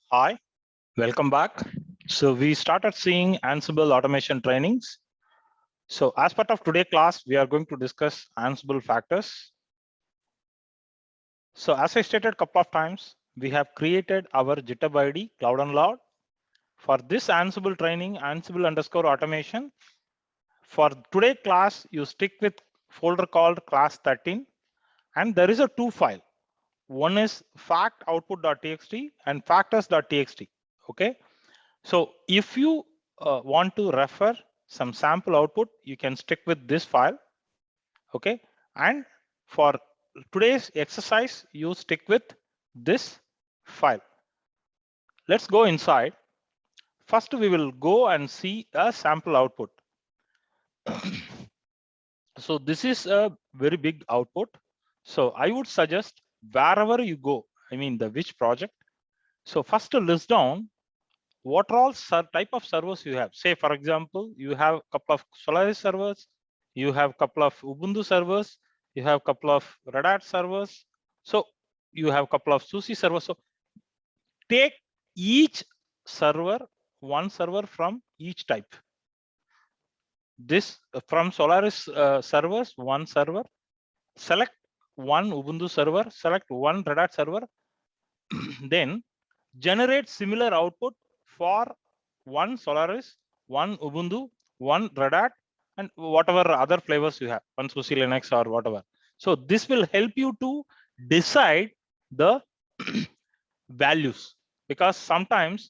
Hi, welcome back. So we started seeing Ansible automation trainings. So as part of today's class, we are going to discuss Ansible factors. So as I stated a couple of times, we have created our GitHub ID Cloud and Loud. For this Ansible training, Ansible underscore automation. For today's class, you stick with folder called class 13, and there is a two file. One is fact output.txt and factors.txt. Okay. So if you want to refer some sample output, you can stick with this file. Okay. And for today's exercise, you stick with this file. Let's go inside. First, we will go and see a sample output. So this is a very big output. So I would suggest wherever you go, I mean the which project. So first to list down what are all type of servers you have. Say, for example, you have a couple of Solaris servers, you have a couple of Ubuntu servers, you have a couple of Red Hat servers. So you have a couple of SUSE servers. So take each server, one server from each type. This from Solaris servers, one server, select one Ubuntu server, select one Red Hat server, then generate similar output for one Solaris, one Ubuntu, one Red Hat, and whatever other flavors you have, one SUSE Linux or whatever. So this will help you to decide the values, because sometimes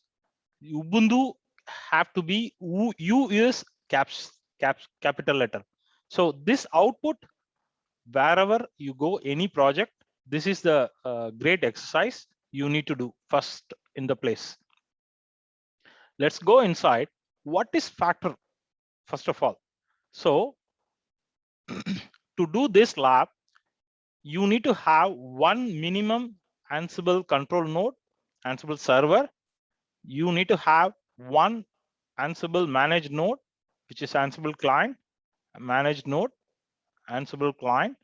Ubuntu have to be U is capital letter. So this output, wherever you go, any project, this is the great exercise you need to do first in the place. Let's go inside. What is factor, first of all? So to do this lab, you need to have one minimum Ansible control node, Ansible server. You need to have one Ansible managed node, which is Ansible client, managed node, Ansible client.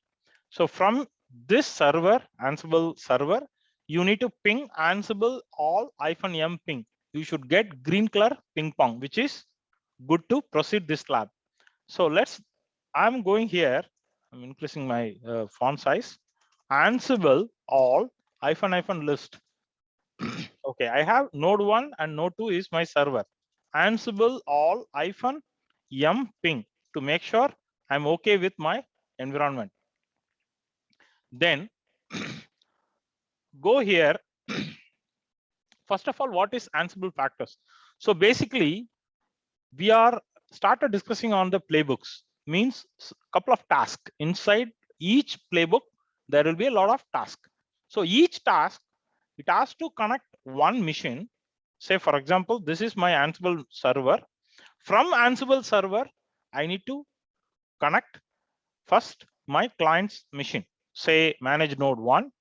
So from this server, Ansible server, you need to ping Ansible all -m ping. You should get green color ping pong, which is good to proceed this lab. So I'm going here, I'm increasing my font size. Ansible all -list. Okay, I have node 1 and node 2 is my server. Ansible all -m ping to make sure I'm okay with my environment. Then go here. First of all, what is Ansible factors? So basically, we are started discussing on the playbooks. Means a couple of tasks inside each playbook. There will be a lot of tasks. So each task, it has to connect one machine. Say, for example, this is my Ansible server. From Ansible server, I need to connect first my client's machine. Say manage node 1.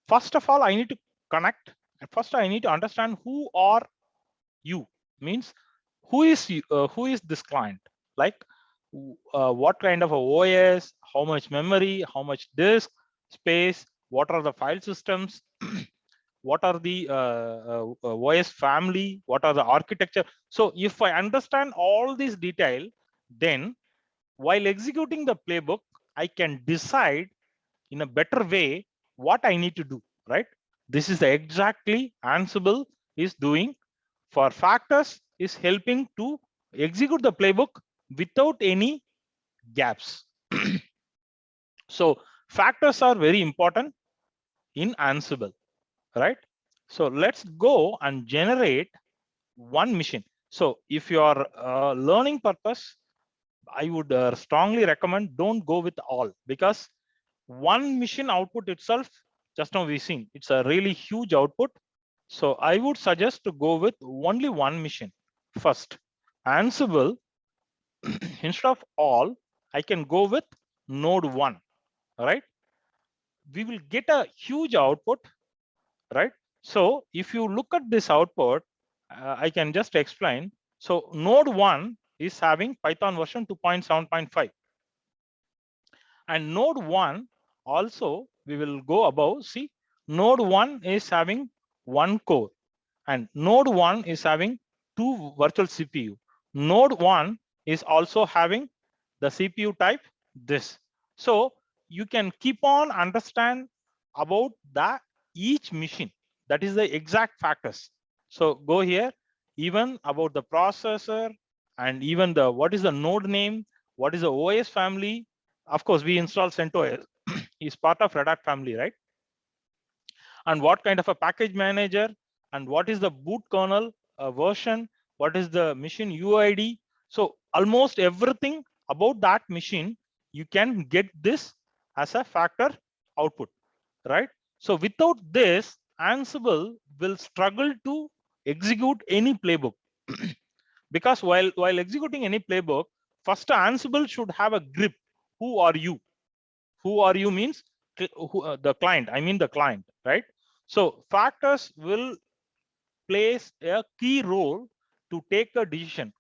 First of all, I need to connect. And first, I need to understand who are you. Means who is this client? Like what kind of a OS, how much memory, how much disk space, what are the file systems, what are the OS family, what are the architecture. So if I understand all these detail, then while executing the playbook, I can decide in a better way what I need to do, right? This is exactly Ansible is doing. For factors is helping to execute the playbook without any gaps. So factors are very important in Ansible, right? So let's go and generate one machine. So if you are learning purpose, I would strongly recommend don't go with all, because one machine output itself, just now we seen, it's a really huge output. So I would suggest to go with only one machine first. Ansible, instead of all, I can go with node 1, right? We will get a huge output, right? So if you look at this output, I can just explain. So node 1 is having Python version 2.7.5. And node 1 also, we will go above. See, node 1 is having one core. and node 1 is having 2 virtual CPU. Node 1 is also having the CPU type this. So you can keep on understand about the each machine. That is the exact factors. So go here, even about the processor and even the what is the node name, what is the OS family. Of course, we install CentOS is part of Red Hat family, right? And what kind of a package manager and what is the boot kernel version, what is the machine UID. So almost everything about that machine, you can get this as a factor output, right? So without this, Ansible will struggle to execute any playbook because while executing any playbook, first Ansible should have a grip. Who are you? Who are you means the client. I mean the client, right? So factors will plays a key role to take a decision.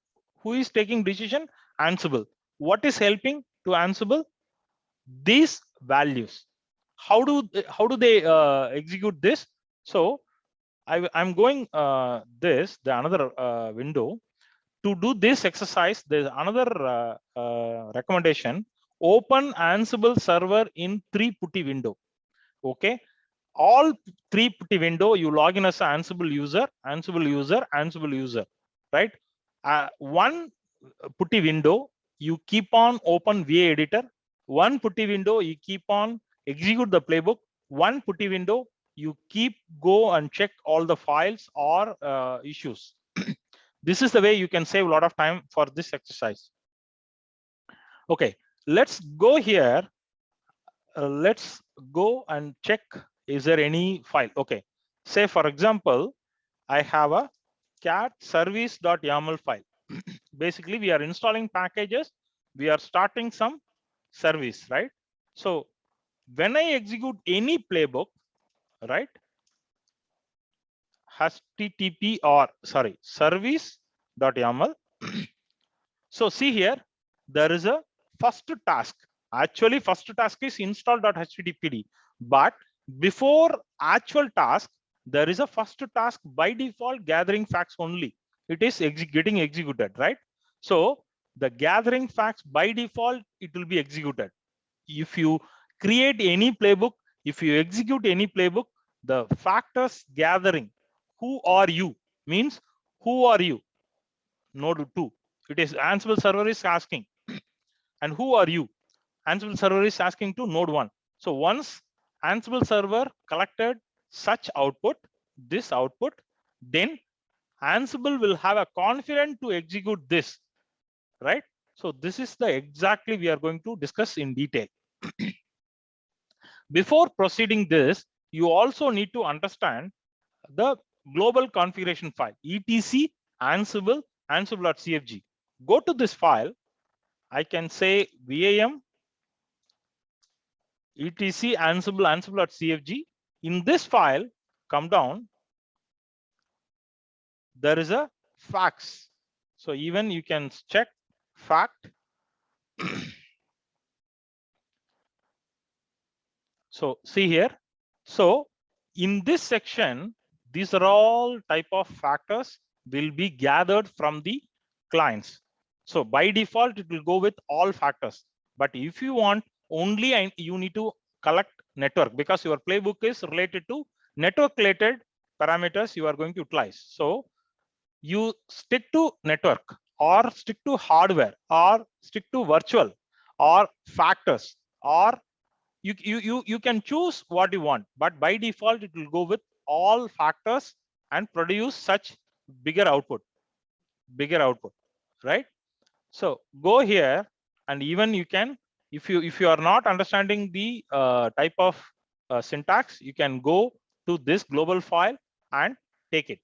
Who is taking decision? Ansible. What is helping to Ansible? These values. How do they execute this? So I'm going the another window. To do this exercise, there's another recommendation. Open Ansible server in 3 putty window. Okay, all 3 putty window, you log in as an Ansible user, Ansible user, right? One putty window, you keep on open VA editor. One putty window, you keep on execute the playbook. One putty window, you keep go and check all the files or issues. This is the way you can save a lot of time for this exercise. Okay, let's go here. Let's go and check, is there any file? Okay, say for example, I have a cat service.yaml file. Basically, we are installing packages, we are starting some service, right? So when I execute any playbook, right, http or sorry, service.yaml. So see here, there is a first task. Actually, first task is install.httpd. But before actual task, there is a first task by default gathering facts only. It is getting executed, right? So the gathering facts by default, it will be executed. If you create any playbook, if you execute any playbook, the factors gathering, who are you, means who are you? Node 2. It is Ansible server is asking, and who are you? Ansible server is asking to node 1. So once Ansible server collected such output, this output, then Ansible will have a confidence to execute this, right? So this is the exactly we are going to discuss in detail. Before proceeding this, you also need to understand the global configuration file, etc Ansible, ansible.cfg. Go to this file. I can say VAM etc Ansible, ansible.cfg. In this file, come down, there is a facts. So even you can check fact. So see here. So in this section, these are all type of factors will be gathered from the clients. So by default, it will go with all factors. But if you want only, you need to collect network because your playbook is related to network related parameters you are going to utilize. So you stick to network or stick to hardware or stick to virtual or factors, or you can choose what you want, but by default it will go with all factors and produce such bigger output, right? So go here, and even you can, if you are not understanding the type of syntax, you can go to this global file and take it,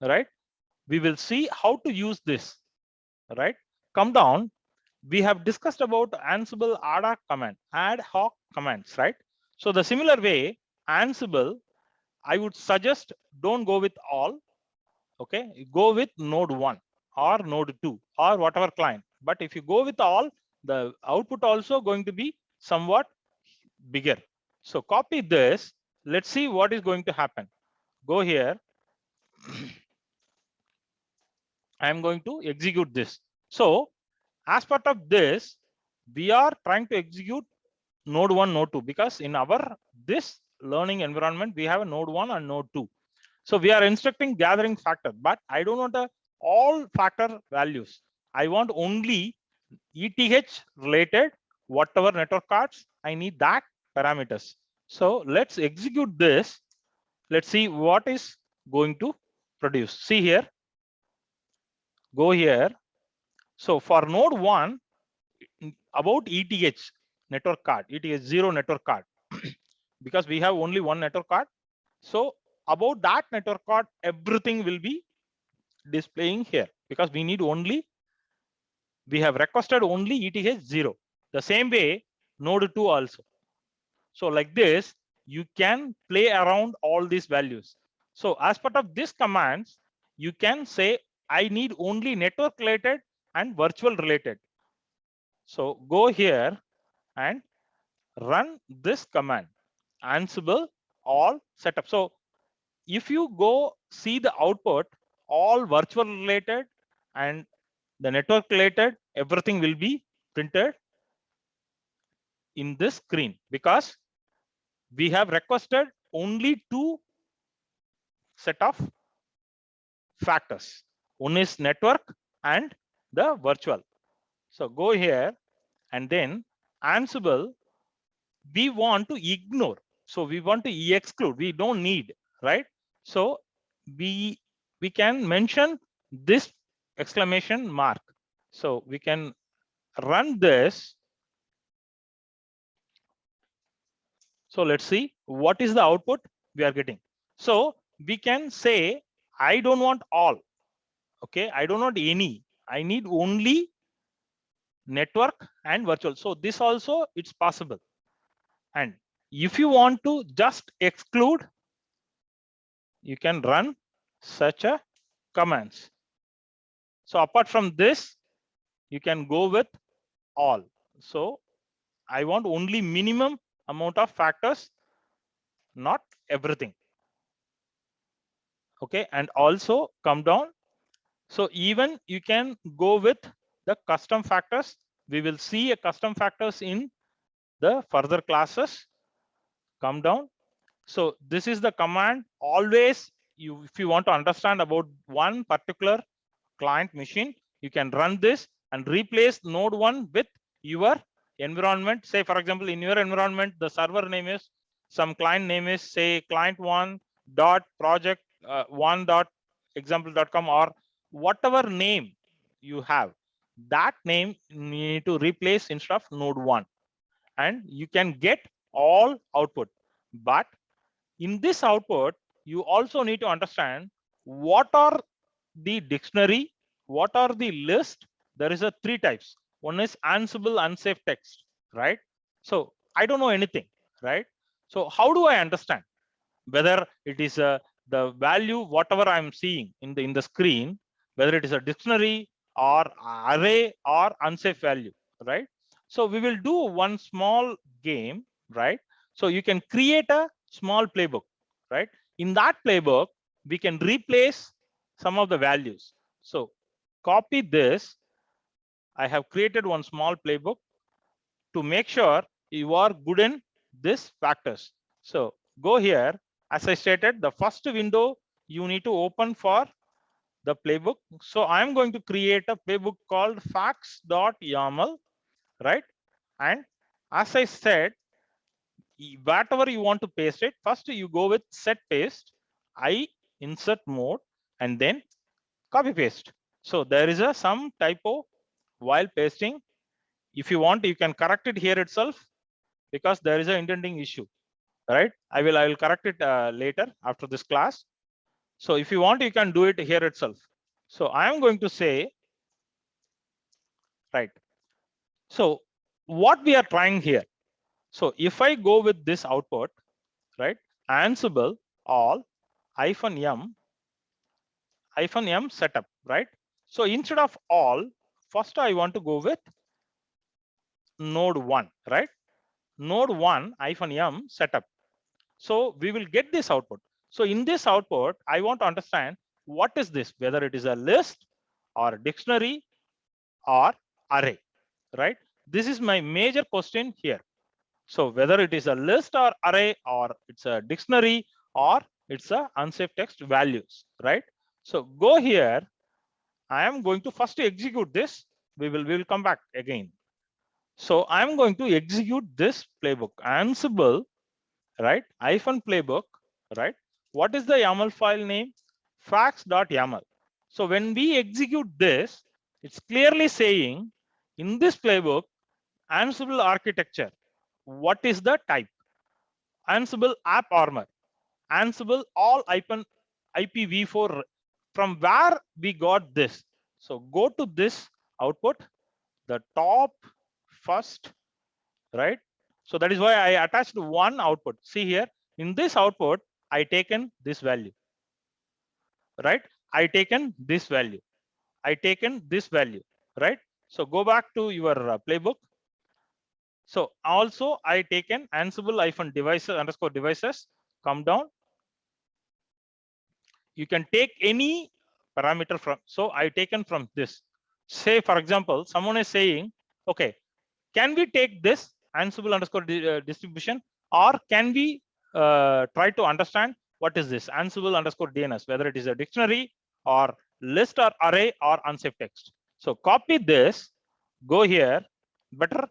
right? We will see how to use this, right? Come down. We have discussed about Ansible ad hoc commands, right? So the similar way, Ansible, I would suggest don't go with all. Okay, go with node 1 or node 2 or whatever client. But if you go with all, the output also going to be somewhat bigger. So copy this. Let's see what is going to happen. Go here. I am going to execute this. So as part of this, we are trying to execute node 1, node 2, because in our this learning environment, we have a node 1 and node 2. So we are instructing gathering factor, but I don't want all factor values. I want only ETH related, whatever network cards, I need that parameters. So let's execute this. Let's see what is going to produce. See here, go here. So for node 1, about ETH network card, ETH 0 network card, because we have only one network card. So about that network card, everything will be displaying here, because we need only, we have requested only ETH 0. The same way node 2 also. So like this, you can play around all these values. So as part of this commands, you can say, I need only network related and virtual related. So go here and run this command, Ansible all setup. So if you go see the output, all virtual related and the network related, everything will be printed in this screen, because we have requested only two set of factors. One is network and the virtual. So go here and then Ansible, we want to ignore. So we want to exclude, we don't need, right? So we can mention this exclamation mark. So we can run this. So let's see what is the output we are getting. So we can say, I don't want all. Okay, I don't want any. I need only network and virtual. So this also it's possible. And if you want to just exclude, you can run such a commands. So apart from this, you can go with all. So I want only minimum amount of factors, not everything. Okay, and also come down. So even you can go with the custom factors. We will see a custom factors in the further classes. Come down. So this is the command. Always, you if you want to understand about one particular client machine, you can run this and replace node 1 with your environment. Say for example, in your environment, the server name is, some client name is, say client 1 dot project 1 dot example.com, or whatever name you have, that name you need to replace instead of node 1, and you can get all output. But in this output, you also need to understand what are the dictionary, what are the list. There is a three types. One is Ansible unsafe text, right? So I don't know anything, right? So how do I understand whether it is the value, whatever I'm seeing in the screen, whether it is a dictionary or array or unsafe value, right? So we will do one small game, right? So you can create a small playbook, right? In that playbook, we can replace some of the values. So copy this. I have created one small playbook to make sure you are good in this factors. So go here. As I stated, the first window you need to open for the playbook. So I'm going to create a playbook called facts.yaml, right? And as I said, whatever you want to paste it, first you go with set paste, I insert mode, and then copy paste. So there is some typo while pasting. If you want, you can correct it here itself, because there is an indenting issue, right? I will correct it later after this class. So if you want, you can do it here itself. So I am going to say, right. So what we are trying here. So if I go with this output, right, Ansible all -m setup, right? So instead of all, first I want to go with node 1, right? Node 1 -m setup. So we will get this output. So in this output, I want to understand what is this, whether it is a list or dictionary or array, right? This is my major question here. So whether it is a list or array, or it's a dictionary, or it's a unsafe text values, right? So go here. I am going to first execute this. We will come back again. So I'm going to execute this playbook, Ansible, right? -playbook, right? What is the YAML file name? Facts.yaml. So when we execute this, it's clearly saying in this playbook, Ansible architecture, what is the type? Ansible AppArmor, Ansible all IPv4. From where we got this? So go to this output, the top first, right? So that is why I attached one output. See here, in this output, I taken this value, right? I taken this value. I taken this value, right? So go back to your playbook. So also I taken Ansible-devices underscore devices, come down. You can take any parameter from, so I taken from this. Say, for example, someone is saying, okay, can we take this Ansible underscore distribution, or can we try to understand what is this Ansible underscore DNS, whether it is a dictionary or list or array or unsafe text. So copy this, go here, better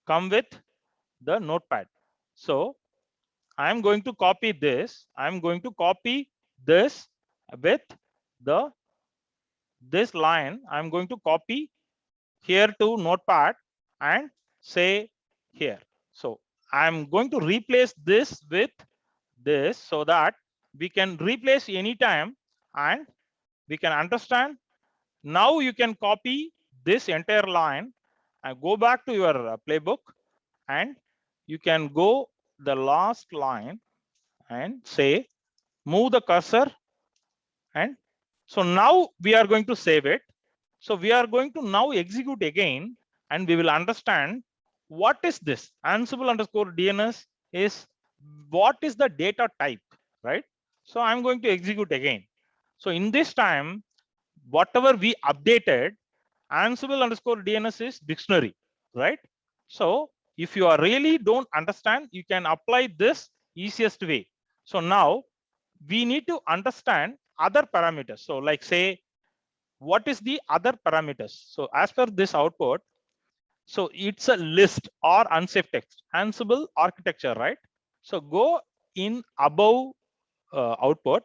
come with the notepad. So I'm going to copy this. I'm going to copy this with the this line. I'm going to copy here to notepad and say here. So I'm going to replace this with this so that we can replace anytime and we can understand. Now you can copy this entire line and go back to your playbook, and you can go the last line and say move the cursor, and so now we are going to save it. So we are going to now execute again, and we will understand what is this Ansible underscore DNS is, what is the data type, right? So I'm going to execute again. So in this time, whatever we updated, Ansible underscore DNS is dictionary, right? So if you are really don't understand, you can apply this easiest way. So now we need to understand other parameters. So like say, what is the other parameters? So as per this output, so it's a list or unsafe text, Ansible architecture, right? So go in above output,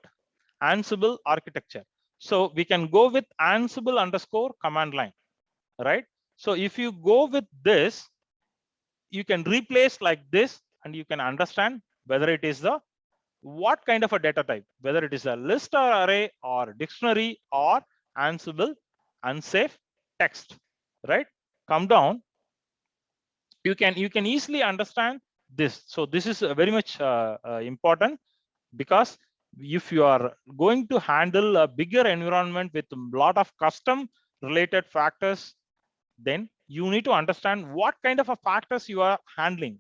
Ansible architecture. So we can go with Ansible underscore command line, right? So if you go with this, you can replace like this, and you can understand whether it is the what kind of a data type, whether it is a list or array or dictionary or Ansible unsafe text, right? Come down. You can easily understand this. So this is very much important, because if you are going to handle a bigger environment with a lot of custom related factors, then you need to understand what kind of a factors you are handling,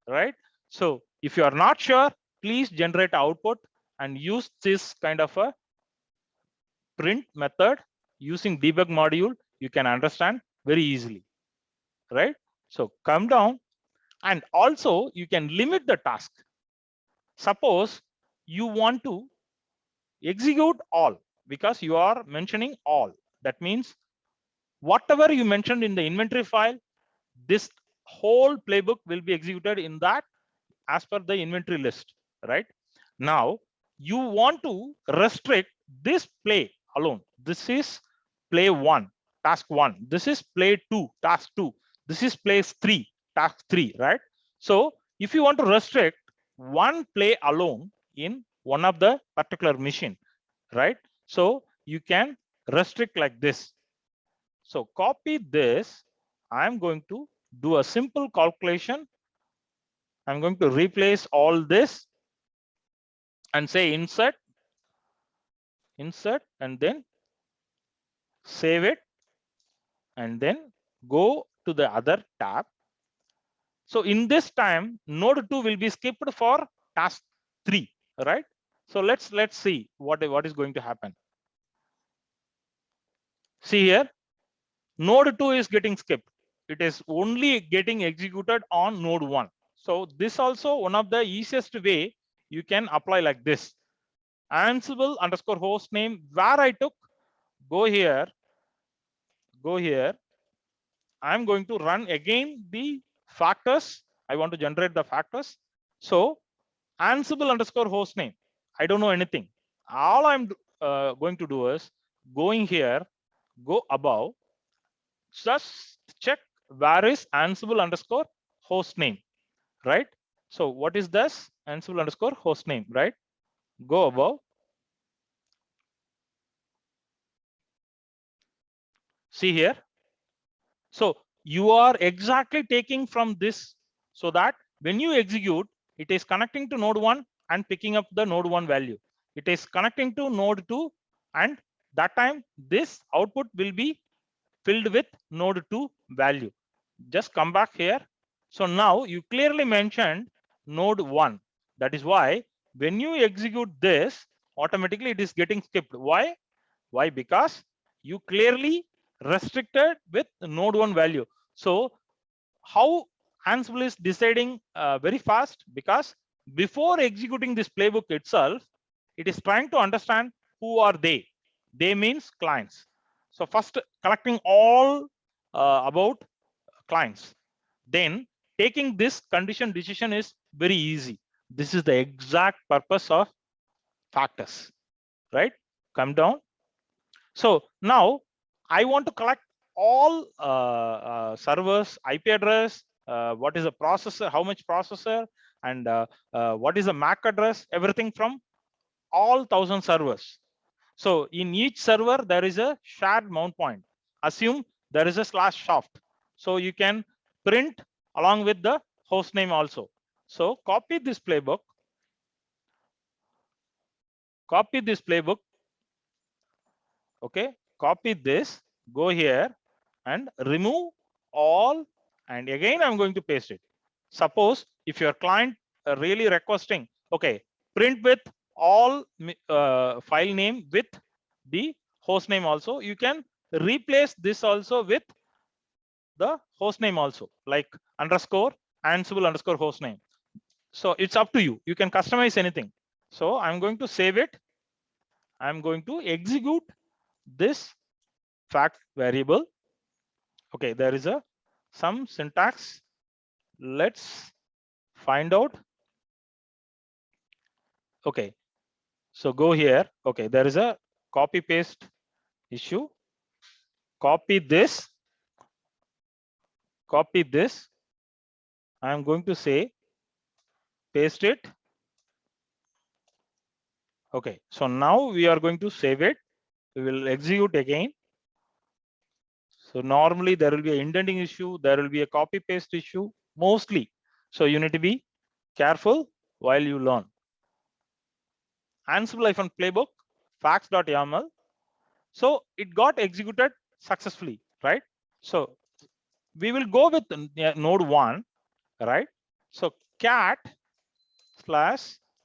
right? So if you are not sure, please generate output and use this kind of a print method using debug module. You can understand very easily, right? So come down, and also you can limit the task. Suppose you want to execute all, because you are mentioning all. That means whatever you mentioned in the inventory file, this whole playbook will be executed in that as per the inventory list, right? Now you want to restrict this play alone. This is play 1, task 1. This is play 2, task 2. This is play 3, task 3, right? So if you want to restrict one play alone in one of the particular machine, right? So you can restrict like this. So copy this. I'm going to do a simple calculation. I'm going to replace all this and say insert, and then save it, and then go to the other tab. So in this time, node 2 will be skipped for task 3, right? So let's see what is going to happen. See here, node 2 is getting skipped. It is only getting executed on node 1. So this also one of the easiest way you can apply like this. Ansible underscore host name, where I took, go here. I'm going to run again the factors. I want to generate the factors. So Ansible underscore host name. I don't know anything. All I'm going to do is going here, go above, just check where is Ansible underscore host name, right? So what is this? Ansible underscore host name, right? Go above. See here. So you are exactly taking from this so that when you execute, it is connecting to node 1 and picking up the node 1 value. It is connecting to node 2, and that time this output will be filled with node 2 value. Just come back here. So now you clearly mentioned node 1. That is why when you execute this, automatically it is getting skipped. Why? Because you clearly restricted with node 1 value. So how Ansible is deciding very fast, because before executing this playbook itself, it is trying to understand who are they. They means clients. So first collecting all about clients, then taking this condition decision is very easy. This is the exact purpose of factors, right? Come down. So now I want to collect all servers, IP address, what is the processor, how much processor, and what is the MAC address, everything from all 1000 servers. So in each server, there is a shared mount point. Assume there is a /soft. So you can print along with the host name also. So copy this playbook. Okay, copy this, go here and remove all, and again I'm going to paste it. Suppose if your client really requesting, okay, print with all file name with the host name also, you can replace this also with the host name also, like underscore Ansible underscore host name. So it's up to you, you can customize anything. So I'm going to save it. I'm going to execute this fact variable. Okay, there is a some syntax. Let's find out. Okay, so go here. Okay, there is a copy paste issue. Copy this. I'm going to say paste it. Okay, so now we are going to save it. We will execute again. So normally there will be an indenting issue, there will be a copy paste issue mostly. So you need to be careful while you learn. Ansible-playbook facts.yaml. So it got executed successfully, right? So we will go with node 1, right? So cat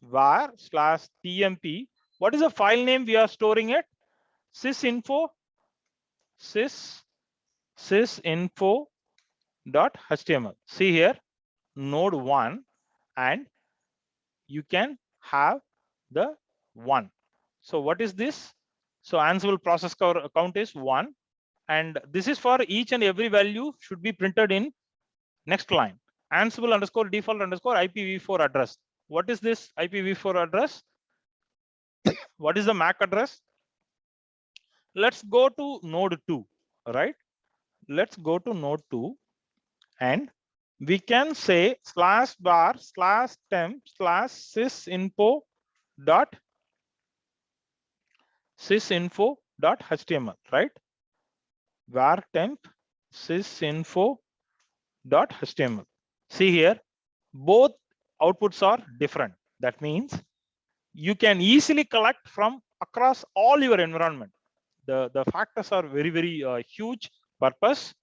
/var/tmp. What is the file name we are storing it? sysinfo sysinfo.html. See here, node 1, and you can have the 1. So what is this? So Ansible process count is 1, and this is for each and every value should be printed in next line. Ansible underscore default underscore IPv4 address. What is this IPv4 address? What is the MAC address? Let's go to node 2, right? Let's go to node 2, and we can say /var/temp/sysinfo.html, right? var temp sysinfo.html. See here, both outputs are different. That means you can easily collect from across all your environment. The factors are very, very huge purpose.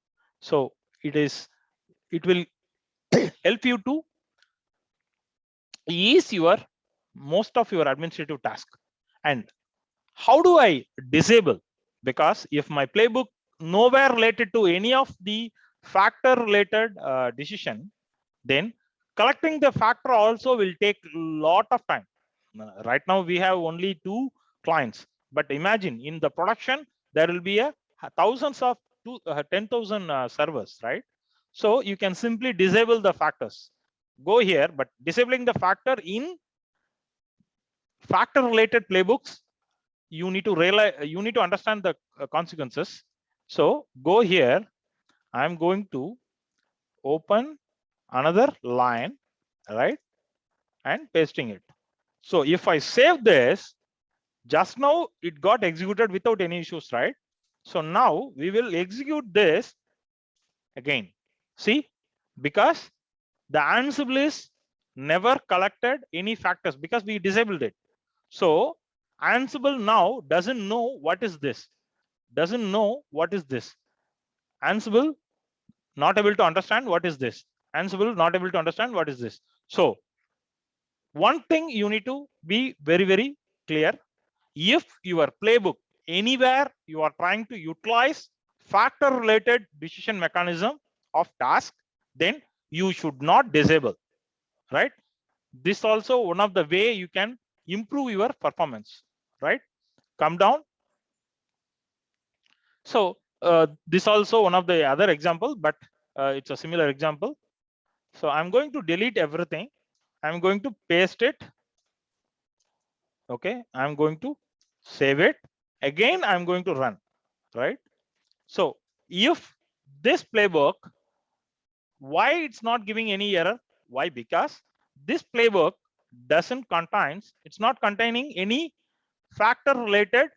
So it will help you to ease your most of your administrative task. And how do I disable? because if my playbook nowhere related to any of the factor related decision, then collecting the factor also will take a lot of time. Right now we have only 2 clients, but imagine in the production there will be a thousands of 10,000 servers, right? So you can simply disable the factors. Go here, but disabling the factor in factor related playbooks, you need to realize, you need to understand the consequences. So go here, I'm going to open another line, right, and pasting it. So if I save this, just now it got executed without any issues, right? So now we will execute this again. See, because the Ansible is never collected any factors because we disabled it. So Ansible now doesn't know what is this, doesn't know what is this. Ansible not able to understand what is this. Ansible not able to understand what is this. So one thing you need to be very, very clear. If your playbook anywhere you are trying to utilize factor related decision mechanism of task, then you should not disable, right? This also one of the way you can improve your performance, right? Come down. So this also one of the other example, but it's a similar example. So I'm going to delete everything. I'm going to paste it. Okay, I'm going to save it. Again, I'm going to run, right? So if this playbook, why it's not giving any error? Why? Because this playbook doesn't contains, it's not containing any factor related